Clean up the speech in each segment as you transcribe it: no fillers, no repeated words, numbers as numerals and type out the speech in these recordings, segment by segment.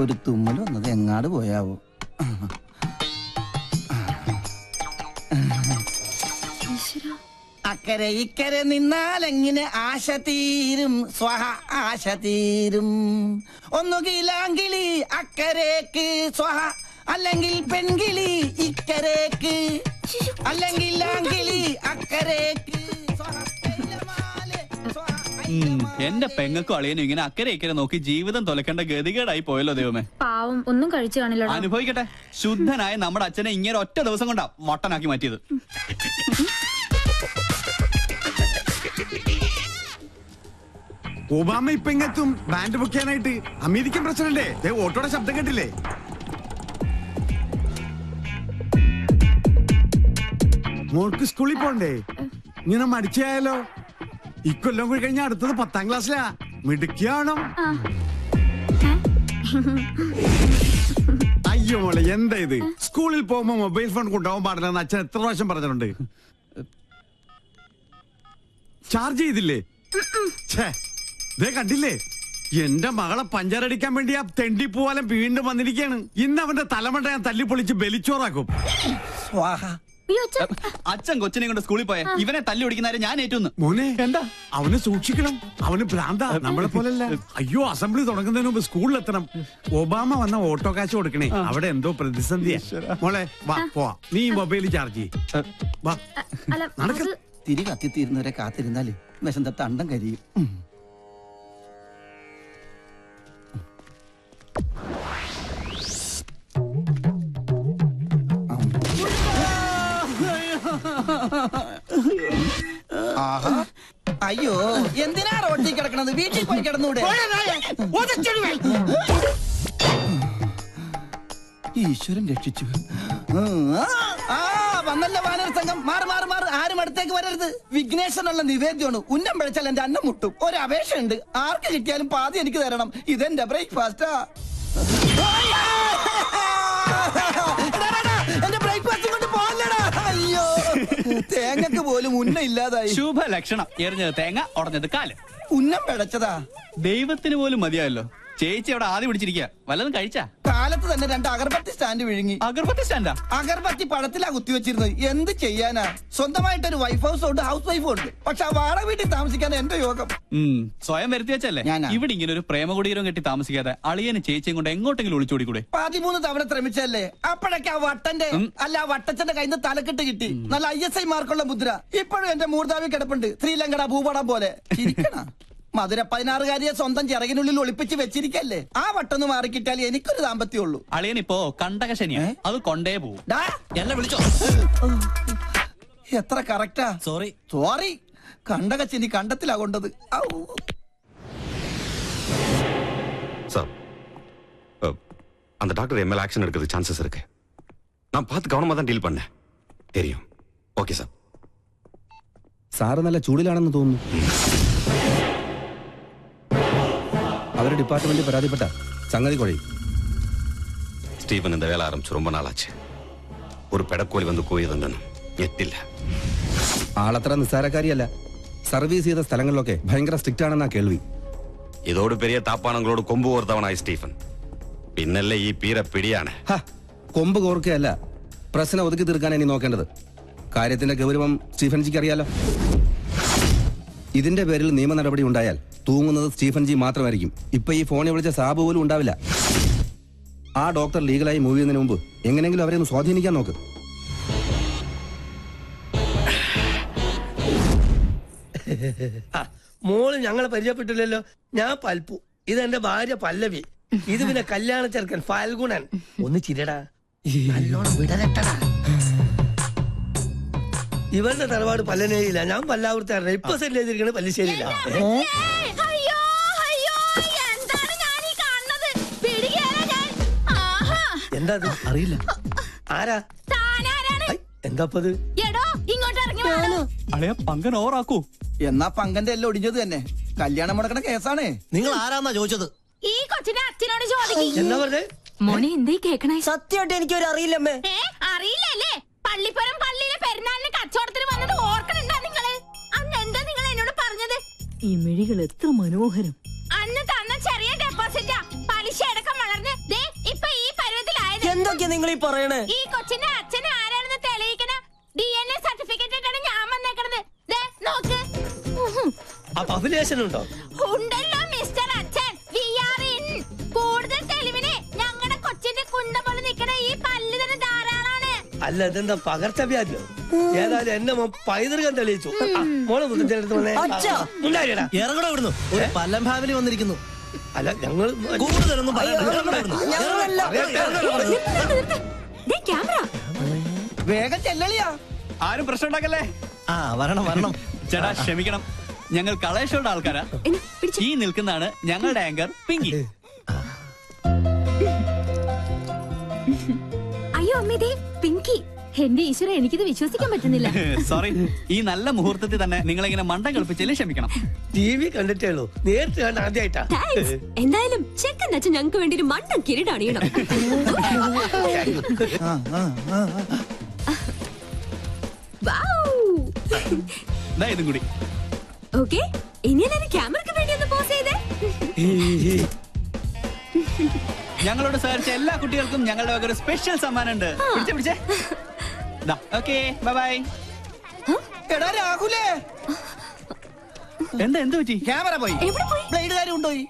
ഒരു തുമ്മൽ വന്നത് എങ്ങാട് പോയാവോ? അക്കരെ ഇക്കരെ നിന്നാലെങ്ങനെ ആശ തീരും, സ്വഹ ആശ തീരും. ഒന്നുകിലാങ്കിളി അക്കരേക്ക് സ്വഹ, അല്ലെങ്കിൽ പെൺകിളി ഇക്കരേക്ക്, അല്ലെങ്കിൽ ആങ്കിളി അക്കരേക്ക്. എന്റെ പെങ്ങൾക്കും അളിയനും ഇങ്ങനെ അക്കരെ ഇക്കരെ നോക്കി ജീവിതം തൊലക്കേണ്ട ഗതികേടായി പോയല്ലോ ദൈവമേ. പാവം, ഒന്നും കഴിച്ചു കാണില്ല. അനുഭവിക്കട്ടെ. ശുദ്ധനായ നമ്മുടെ അച്ഛനെ ഇങ്ങനെ ഒറ്റ ദിവസം കൊണ്ടാ മട്ടനാക്കി മാറ്റിയത്. ഒബാമ ഇപ്പൊ ഇങ്ങെത്തും ബാൻഡ് ബുക്ക് ചെയ്യാനായിട്ട്. അമേരിക്കൻ പ്രസിഡന്റ് ഓട്ടോയുടെ ശബ്ദം കേട്ടില്ലേ? മോൾക്ക് സ്കൂളിൽ പോണ്ടേ? ഇങ്ങനെ മടിച്ചായാലോ? ഇക്കൊല്ലം കൂടി കഴിഞ്ഞാൽ അടുത്തത് 10ാം ക്ലാസ്സിലാ. മിടുക്കിയാണോ? അയ്യോ മോളെ, എന്താ ഇത്? സ്കൂളിൽ പോകുമ്പോ മൊബൈൽ ഫോൺ കൊണ്ടുപോകാൻ പാടില്ലെന്ന് അച്ഛൻ എത്ര പ്രാവശ്യം പറഞ്ഞിട്ടുണ്ട്. ചാർജ് ചെയ്തില്ലേ? കണ്ടില്ലേ, എന്റെ മകളെ പഞ്ചറടിക്കാൻ വേണ്ടി ആ തെണ്ടി പോവാലും വീണ്ടും വന്നിരിക്കുകയാണ്. ഇന്ന് അവന്റെ തലമണ്ട ഞാൻ തല്ലിപ്പൊളിച്ച് ബലിച്ചോറാക്കും. അച്ഛൻ കൊച്ചിനെ കൊണ്ട് സ്കൂളിൽ പോയ ഇവനെ തല്ലി ഓടിക്കുന്നവരെ ഞാൻ ഏറ്റുന്നു. മോനെ എന്താ? അവന് സൂക്ഷിക്കണം, അവന് ഭ്രാന്താ, നമ്മളെ പോലല്ല. അയ്യോ, അസംബ്ലി തുടങ്ങുന്നതിന് മുമ്പ് സ്കൂളിലെത്തണം. ഒബാമ വന്ന ഓട്ടോ കാശ് കൊടുക്കണേ, അവിടെ എന്തോ പ്രതിസന്ധിയാ. മോളെ വാ പോവാ, നീ മൊബൈൽ ചാർജ് ചെയ്യ. വാ നടക്ക. തിരി കത്തിത്തീരുന്നവരെ കാത്തിരുന്നാല് വിശന്ത തണ്ടം കരിയും. അയ്യോ, എന്തിനാ റോട്ടിൽ കിടക്കണത്? വീട്ടിൽ പോയി കിടന്നൂടെ? ഈശ്വരൻ രക്ഷിച്ചു. വന്നല്ലോ വാനര സംഘം. മാറി മാറി മാറി, ആരും അടുത്തേക്ക് വരരുത്. വിഘ്നേശ്വരനുള്ള നിവേദ്യമാണ്. ഉന്നം പിഴച്ചാൽ എന്റെ അന്നം മുട്ടും. ഒരു അപേക്ഷയുണ്ട്, ആർക്ക് കിട്ടിയാലും പാതി എനിക്ക് തരണം. ഇതെന്റെ ബ്രേക്ക്ഫാസ്റ്റാ. എന്റെ ബ്രേക്ക്ഫാസ്റ്റ് കൊണ്ട് പോകല്ലടാ. അയ്യോ, തേങ്ങക്ക് പോലും ഉന്നം ഇല്ലാതായി. ശുഭ ലക്ഷണം. എറിഞ്ഞത് തേങ്ങ, ഉടഞ്ഞത് കാല്. ഉന്നം പിഴച്ചതാ. ദൈവത്തിന് പോലും മതിയായല്ലോ. ചേച്ചി അവിടെ ആദ്യം പിടിച്ചിരിക്കുക. വല്ലതും കഴിച്ചാ? കാലത്ത് തന്നെ 2 അഗർബത്തി സ്റ്റാൻഡ് വിഴുങ്ങി. അഗർബത്തി സ്റ്റാൻഡാ? അഗർബത്തി പഴത്തിലാ കുത്തിവെച്ചിരുന്നത്. എന്ത് ചെയ്യാനാ? സ്വന്തമായിട്ടൊരു വൈഫ് ഹൗസ് ഉണ്ട്, ഹൗസ് വൈഫും ഉണ്ട്. പക്ഷെ ആ വാടക വീട്ടിൽ താമസിക്കാൻ എന്റെ യോഗം. സ്വയം വരുത്തി വെച്ചല്ലേ. ഇവിടെ ഇങ്ങനെ ഒരു പ്രേമകുടീരം കെട്ടി താമസിക്കാതെ അളിയന് ചേച്ചിയും കൊണ്ട് എങ്ങോട്ടെങ്കിലും ഒളിച്ചോടിക്കൂടെ? 13 തവണ ശ്രമിച്ചല്ലേ. അപ്പോഴൊക്കെ ആ വട്ടന്റെ അല്ല വട്ടച്ചന്റെ കയ്യിൽ നിന്ന് തലക്കെട്ട് കിട്ടി. നല്ല ISI മാർക്കുള്ള മുദ്ര ഇപ്പോഴും എന്റെ മൂർധാവി കിടപ്പുണ്ട്, ശ്രീലങ്കട ഭൂപടം പോലെ. മധുര 16കാരിയെ സ്വന്തം ചിറകിനുള്ളിൽ ഒളിപ്പിച്ച് വെച്ചിരിക്കല്ലേ. ആ വട്ടൊന്ന് മാറിക്കിട്ടാൽ എനിക്കൊരു ദാമ്പത്യമുള്ളൂ. അളിയനിപ്പോ കണ്ടകശനിയാ, അത് കൊണ്ടേ പോവും. എന്നെ വിളിച്ചോ? എത്ര കറക്റ്റാ. Sorry sorry. കണ്ടകശനി കണ്ടത്തിലാ കൊണ്ടത്. சார், அந்த டாக்டர் எம்எல் ஆக்ஷன் எடுக்கிறது சான்சஸ் இருக்கு. நான் பார்த்து கவனமா தான் டீல் பண்ணேன். தெரியும். Okay sir. സാറ് നല്ല ചൂടിലാണെന്ന് തോന്നുന്നു. അവരുടെ ഡിപ്പാർട്ട്മെന്റ് പരാതിപ്പെട്ട സംഗതി കുഴയും. സ്റ്റീഫൻ இந்த வேலை ஆரம்பிச்சு ரொம்ப நாளாச்சு. ஒரு பெடக்கோலி வந்து கூயതെന്നും ഞെട്ടില്ല. ആളത്ര നിസ്സാരക്കാരിയല്ല. സർവീസ് ചെയ്ത സ്ഥലങ്ങളിലൊക്കെ ഭയങ്കര സ്ട്രിക്റ്റ് ആണെന്നാ കേൾവി. ഇതോട് പെരിയ താപ്പാനങ്ങളോട് കൊമ്പ് കോർത്തവനായി സ്റ്റീഫൻ. പിന്നല്ലേ ഈ പീര പിടിയാണ്. കൊമ്പ് കോർക്കുകയല്ല, പ്രശ്നം ഒതുക്കി തീർക്കാൻ ഇനി നോക്കേണ്ടത്. കാര്യത്തിന്റെ ഗൗരവം സ്റ്റീഫൻജിക്ക് അറിയാലോ. ഇതിന്റെ പേരിൽ നിയമ നടപടി ഉണ്ടായാൽ തൂങ്ങുന്നത് സ്റ്റീഫൻജി മാത്രമായിരിക്കും. ഇപ്പൊ ഈ ഫോണിൽ വിളിച്ച സാബ് പോലും ഉണ്ടാവില്ല. ആ ഡോക്ടർ ലീഗലായി മൂവ് ചെയ്യുന്നതിന് മുമ്പ് എങ്ങനെയെങ്കിലും അവരെ ഒന്ന് സ്വാധീനിക്കാൻ നോക്ക്. മോള് ഞങ്ങളെ പരിചയപ്പെട്ടില്ലല്ലോ. ഞാൻ പൽപ്പു, ഇതെന്റെ ഭാര്യ പല്ലവി, ഇത് പിന്നെ കല്യാണ ചെറുക്കൻ ഫാൽഗുണൻ. ഒന്ന് ചിരടാ, നല്ലോണം വിടലട്ടടാ. ഇവരുടെ തറവാട് പല്ലനേരിയില്ല, ഞാൻ പല്ലാവൂർത്തായിരുന്നു. ഇപ്പൊ സെറ്റ് ചെയ്തിരിക്കുന്നത് പല്ലിശ്ശേരിയില്ല. എന്താ അറിയില്ല. ആരാ? എന്താപ്പത്? അളിയ പങ്കൻ ഓറാക്കൂ. എന്നാ പങ്കന്റെ എല്ലാം ഒടിഞ്ഞത് തന്നെ. കല്യാണം മുടക്കണ കേസാണ്. നിങ്ങൾ ആരാന്നാ ചോദിച്ചത്? ഈ കൊച്ചിനെ അച്ഛനോട് ചോദിക്കും. എന്താ പറഞ്ഞേ? മോനെ എന്തേ കേക്കണേ? സത്യമായിട്ട് എനിക്കൊരു അറിയില്ലമ്മേ. അറിയില്ലല്ലേ? പള്ളിപ്പുറം പള്ളിയിലെ പെരുന്നാളിന് കച്ചവടത്തിന് വന്നത് ഓർക്കണുണ്ടാ നിങ്ങള്? അന്ന് എന്താ നിങ്ങൾ എന്നോട് പറഞ്ഞത്? ഈ മിഴികൾ എത്ര മനോഹരം. അന്ന് തന്ന ചെറിയ ഡെപ്പോസിറ്റാ പലിശ അടക്കം വളർന്ന് ദേ ഇപ്പൊ ഈ പരുവത്തിലായത്. എന്തൊക്കെയാ നിങ്ങൾ ഈ പറയണേ? ഈ കൊച്ചിന്റെ അച്ഛൻ ആരാണെന്ന് തെളിയിക്കണ DNA സർട്ടിഫിക്കറ്റ് ഇട്ടാണ് ഞാൻ വന്നേക്കണത്. ദേ നോക്ക്. അപ്പൊ അഭിലേഷൻ ഉണ്ടോ? ഉണ്ടല്ലോ മിസ്റ്റർ അച്ഛൻ. We are in. കൂടുതൽ തെളിവിന് ഞങ്ങളുടെ കൊച്ചിന്റെ കുണ്ട പോലെ നിൽക്കണ ഈ പല്ല് തന്നെ ധാരാളാണ്. അല്ല ഇതെന്താ പകർച്ചവ്യാധിയോ? ഏതായാലും എന്നെ പൈതൃകം തെളിയിച്ചു. മോളെ മുത്തച്ഛനടുത്ത് വന്നേ. അച്ഛാ. ഉണ്ടായിടാ. ഇറങ്ങട ഇവിടുന്നു. ഒരു പല്ലം ഫാമിലി വന്നിരിക്കുന്നു. അല്ല ഞങ്ങൾ കൂടുതലൊന്നും പറയണ്ട. ഇറങ്ങട ഇവിടുന്ന്. ദേ ക്യാമറ. വേഗം ചെല്ലളിയാ. ആരും പ്രശ്നം ഉണ്ടാക്കല്ലേ. ആ വരണം വരണം. ചേട്ടാ ക്ഷമിക്കണം, ഞങ്ങൾ കളേഷോയുടെ ആൾക്കാരാ. ഈ നിൽക്കുന്നതാണ് ഞങ്ങളുടെ ആങ്കർ പിങ്കി. അയ്യോ അമ്മേ ദേ പിങ്കി. എന്റെ ഈശ്വര എനിക്കിത് വിശ്വസിക്കാൻ പറ്റുന്നില്ല. സോറി, ഈ നല്ല മുഹൂർത്തത്തിൽ തന്നെ നിങ്ങളിങ്ങനെ മണ്ടം കളിപ്പിച്ചതിൽ ക്ഷമിക്കണം. TV കണ്ടിട്ടേ ഉള്ളൂ, നേരിട്ട് കണ്ട ആദ്യമായിട്ടാ. എന്തായാലും ചെക്കൻ അച്ഛൻ ഞങ്ങൾക്ക് വേണ്ടി ഒരു മണ്ടൻ കിരീടണിയണം. ഇതും കൂടി. ഓക്കെ, ഇനി എല്ലാവരും ക്യാമറയ്ക്ക് വേണ്ടി ഒന്ന് പോസ് ചെയ്തേ. ഞങ്ങളോട് സഹകരിച്ച എല്ലാ കുട്ടികൾക്കും ഞങ്ങളുടെ വക ഒരു സ്പെഷ്യൽ സമ്മാനം ഉണ്ട്. പിടിച്ചേ. Okay, bye bye. എടാ രാഹുലേ, എന്ത് പറ്റി? ക്യാമറ പോയി. എവിടെ പോയി? ബ്ലേഡുകാരും കൊണ്ടുപോയി.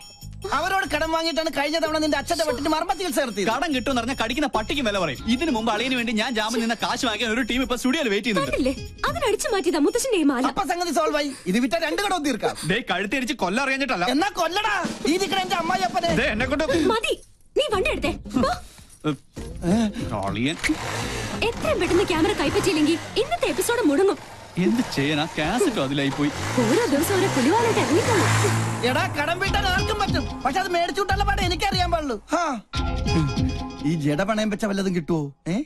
അവരോട് കടം വാങ്ങിയിട്ടാണ് കഴിഞ്ഞ തവണ നിന്റെ അച്ഛന്റെ വെട്ടിന് മർമ്മ ചികിത്സ നടത്തിയത്. കടം കിട്ടുമെന്ന് പറഞ്ഞാൽ കടിക്കുന്ന പട്ടിക്ക് വില പറയും. ഇതിനു മുമ്പ് അളിയന് വേണ്ടി ഞാൻ ജാമ്യം നിന്ന കാശ് വാങ്ങിയ ഒരു ടീം ഇപ്പൊ സ്റ്റുഡിയോയിൽ വെയിറ്റ് ചെയ്യുന്നുണ്ട്. അതിനടിച്ചു മാറ്റിയതാ മുത്തശ്ശന്റെ മാല. അപ്പൊ സംഗതി സോൾവ് ആയി. ഇത് വിറ്റ 2 കടവും തീർക്കാം. കഴുത്തിരിച്ച് കൊല്ലം അറിയാഞ്ഞിട്ടല്ല. എന്നാ കൊല്ലടാ. ഈ നിക്കണ എന്റെ അമ്മായി അപ്പനെ. എന്നെ കൊണ്ട് മതി, നീ വണ്ടി എടുത്തേ. അളിയൻ എത്രയും പെട്ടെന്ന് ക്യാമറ കൈപ്പറ്റിയില്ലെങ്കിൽ ഇന്നത്തെ എപ്പിസോഡ് മുടങ്ങും. എന്ത് ചെയ്യാനാ? കാസറ്റോ അതിലായി പോയി. ഓരോ ദിവസം ഓരോ പുലിവാലായിട്ട് ഇറങ്ങിക്കോളൂ. എടാ കടം വീട്ടാൻ ആർക്കും പറ്റും, പക്ഷെ അത് മേടിച്ചുവിട്ടുള്ള പാടെ എനിക്കറിയാൻ പാടുള്ളൂ. ഈ ജട പണയം വെച്ച വല്ലതും കിട്ടുവോ?